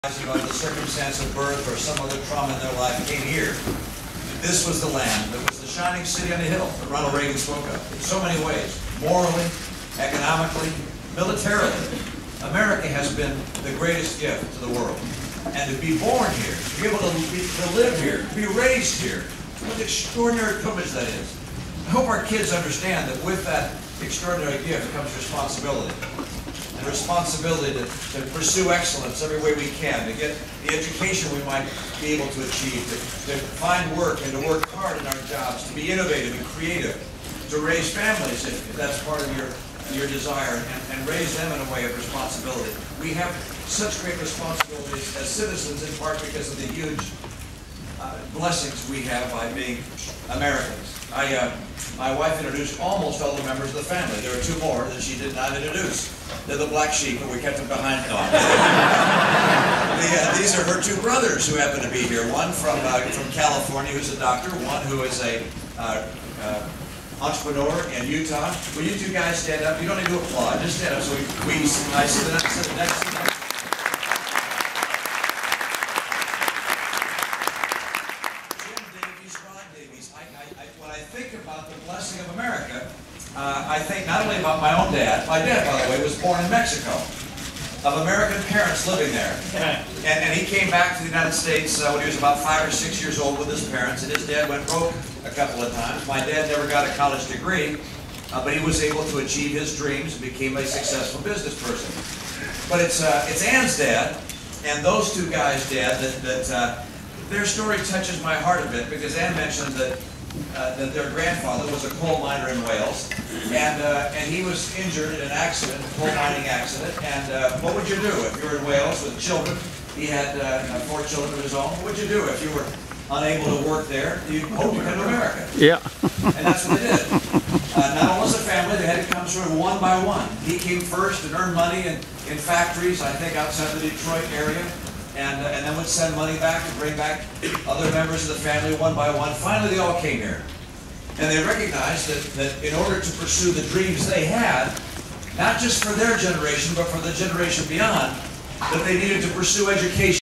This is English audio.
About the circumstance of birth or some other trauma in their life came here. This was the land that was the shining city on the hill that Ronald Reagan spoke of in so many ways, morally, economically, militarily. America has been the greatest gift to the world. And to be born here, to be able to live here, to be raised here, what an extraordinary privilege that is. I hope our kids understand that with that extraordinary gift comes responsibility. And responsibility to pursue excellence every way we can, to get the education we might be able to achieve, to find work and to work hard in our jobs, to be innovative and creative, to raise families if that's part of your desire, and raise them in a way of responsibility. We have such great responsibilities as citizens, in part because of the huge blessings we have by being Americans. My wife introduced almost all the members of the family. There are two more that she did not introduce. They're the black sheep, but we kept them behind. No. These are her two brothers who happen to be here. One from California, who's a doctor. One who is a entrepreneur in Utah. Will you two guys stand up? You don't need to applaud. Just stand up so I sit next to them. When I think about the blessing of America, I think not only about my own dad. My dad, by the way, was born in Mexico, of American parents living there. And he came back to the United States when he was about 5 or 6 years old with his parents, and his dad went broke a couple of times. My dad never got a college degree, but he was able to achieve his dreams and became a successful business person. But it's Ann's dad, and those two guys' dad, that their story touches my heart a bit, because Ann mentioned that their grandfather was a coal miner in Wales, and he was injured in an accident, a coal mining accident. And what would you do if you were in Wales with children? He had 4 children of his own. What would you do if you were unable to work there? You'd hope to come to America. Yeah. And that's what they did. Not only as a family, they had to come sort of one by one. He came first and earned money in factories, I think outside the Detroit area. And then would send money back to bring back other members of the family one by one. Finally, they all came here. And they recognized that in order to pursue the dreams they had, not just for their generation, but for the generation beyond, that they needed to pursue education.